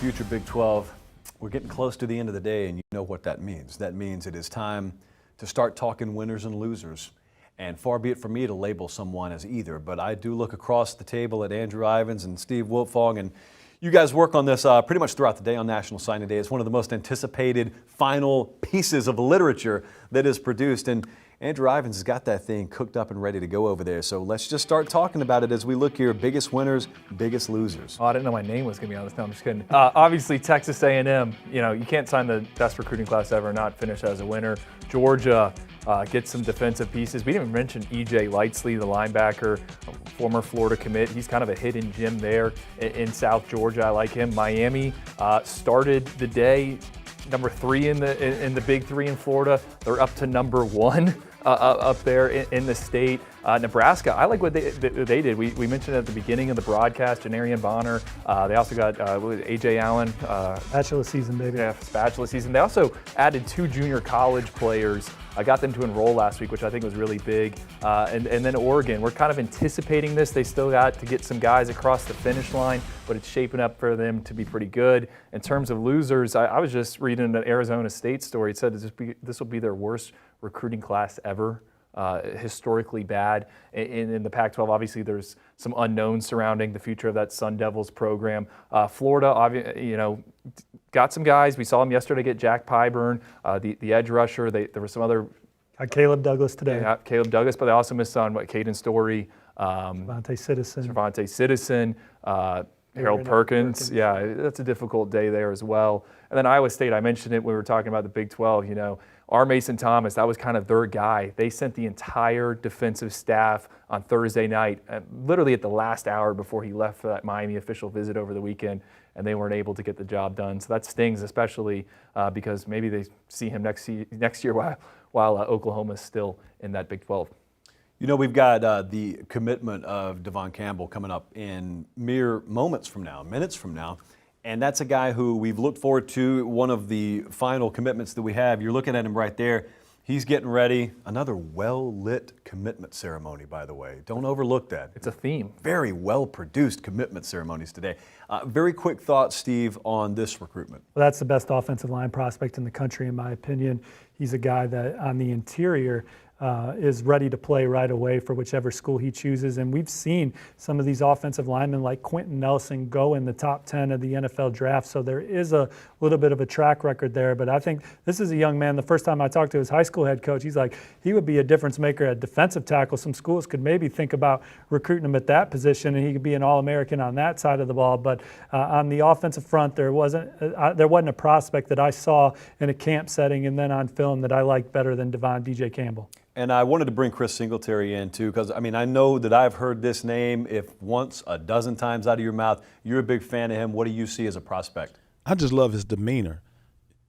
future Big 12, we're getting close to the end of the day, and you know what that means. That means it is time to start talking winners and losers. And far be it from me to label someone as either, but I do look across the table at Andrew Ivins and Steve Wiltfong, and you guys work on this pretty much throughout the day on National Signing Day. It's one of the most anticipated final pieces of literature that is produced, and Andrew Ivins has got that thing cooked up and ready to go over there. So let's just start talking about it as we look here. Biggest winners, biggest losers. Oh, I didn't know my name was going to be on this. No, I'm just kidding. Obviously, Texas A&M, you can't sign the best recruiting class ever and not finish as a winner. Georgia gets some defensive pieces. We didn't even mention E.J. Lightsley, the linebacker, former Florida commit. He's kind of a hidden gem there in South Georgia. I like him. Miami started the day number 3 in the Big 3 in Florida. They're up to number 1. Up there in the state. Nebraska, I like what they did. We mentioned at the beginning of the broadcast, Janarian Bonner. They also got A.J. Allen. Spatula season, baby. Yeah, spatula season. They also added 2 junior college players. I got them to enroll last week, which I think was really big. And then Oregon, we're kind of anticipating this. They still got to get some guys across the finish line, but it's shaping up for them to be pretty good. In terms of losers, I was just reading an Arizona State story. It said this will be their worst recruiting class ever, historically bad. In the Pac-12, obviously there's some unknowns surrounding the future of that Sun Devils program. Florida, got some guys. We saw them yesterday get Jack Pyburn, the edge rusher. There were some other. Caleb Douglas today. Yeah, Caleb Douglas, but they also missed on Caden Story. Cervante Citizen. Harold Perkins. Yeah, that's a difficult day there as well. And then Iowa State, I mentioned it when we were talking about the Big 12, R. Mason Thomas, that was kind of their guy. They sent the entire defensive staff on Thursday night, literally at the last hour before he left for that Miami official visit over the weekend, and they weren't able to get the job done. So that stings, especially because maybe they see him next year while Oklahoma's still in that Big 12. We've got the commitment of Devon Campbell coming up in mere minutes from now. And that's a guy who we've looked forward to, one of the final commitments that we have. You're looking at him right there. He's getting ready. Another well-lit commitment ceremony, by the way. Don't overlook that. It's a theme. Very well-produced commitment ceremonies today. Very quick thought, Steve, on this recruitment. Well, that's the best offensive line prospect in the country, in my opinion. He's a guy that on the interior is ready to play right away for whichever school he chooses. And we've seen some of these offensive linemen like Quentin Nelson go in the top 10 of the NFL draft. So there is a little bit of a track record there. But I think this is a young man. The first time I talked to his high school head coach, he's like, he would be a difference maker at defensive tackle. Some schools could maybe think about recruiting him at that position, and he could be an All-American on that side of the ball. But on the offensive front, there wasn't a prospect that I saw in a camp setting and then on film that I liked better than Devon DJ Campbell. And I wanted to bring Chris Singletary in too, because I know that I've heard this name if once a dozen times out of your mouth. You're a big fan of him. What do you see as a prospect? I just love his demeanor.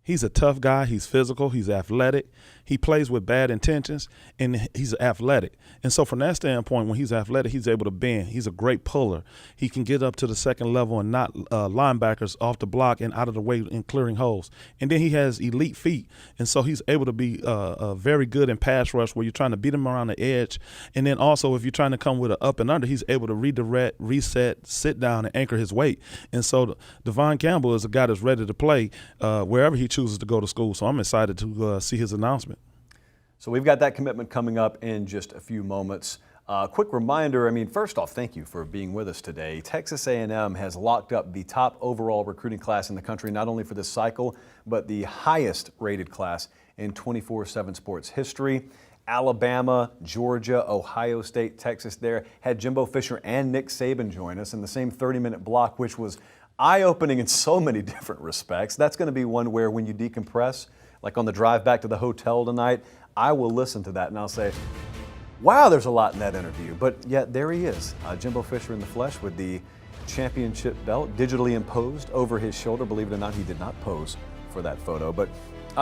He's a tough guy. He's physical. He's athletic. He plays with bad intentions, and he's athletic. And so from that standpoint, when he's athletic, he's able to bend. He's a great puller. He can get up to the second level and knock linebackers off the block and out of the way in clearing holes. And then he has elite feet, and so he's able to be very good in pass rush where you're trying to beat him around the edge. And then also if you're trying to come with an up and under, he's able to redirect, reset, sit down, and anchor his weight. And so Devon Campbell is a guy that's ready to play wherever he chooses to go to school. So I'm excited to see his announcement. So we've got that commitment coming up in just a few moments. Quick reminder, first off, thank you for being with us today. Texas A&M has locked up the top overall recruiting class in the country, not only for this cycle, but the highest rated class in 24/7 sports history. Alabama, Georgia, Ohio State, Texas there had Jimbo Fisher and Nick Saban join us in the same 30-minute block, which was eye-opening in so many different respects. That's going to be one where when you decompress, like on the drive back to the hotel tonight, I will listen to that and I'll say, wow, there's a lot in that interview. But yet there he is, Jimbo Fisher in the flesh with the championship belt digitally imposed over his shoulder. Believe it or not, he did not pose for that photo. But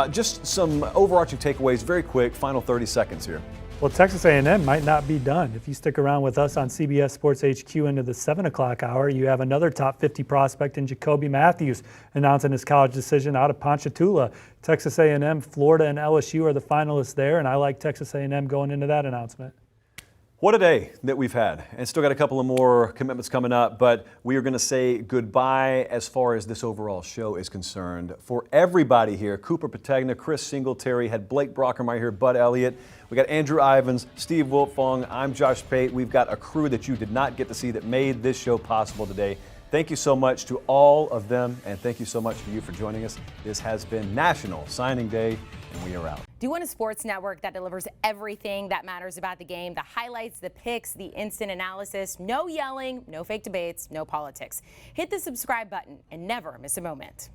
just some overarching takeaways, very quick, final 30 seconds here. Well, Texas A&M might not be done. If you stick around with us on CBS Sports HQ into the 7 o'clock hour, you have another top 50 prospect in Jacoby Matthews announcing his college decision out of Ponchatoula. Texas A&M, Florida, and LSU are the finalists there, and I like Texas A&M going into that announcement. What a day that we've had, and still got a couple of more commitments coming up, but we are going to say goodbye as far as this overall show is concerned. For everybody here, Cooper Pategna, Chris Singletary, had Blake Brockermeyer here, Bud Elliott. We got Andrew Ivins, Steve Wiltfong, I'm Josh Pate. We've got a crew that you did not get to see that made this show possible today. Thank you so much to all of them, and thank you so much to you for joining us. This has been National Signing Day, and we are out. Do you want a sports network that delivers everything that matters about the game? The highlights, the picks, the instant analysis, no yelling, no fake debates, no politics. Hit the subscribe button and never miss a moment.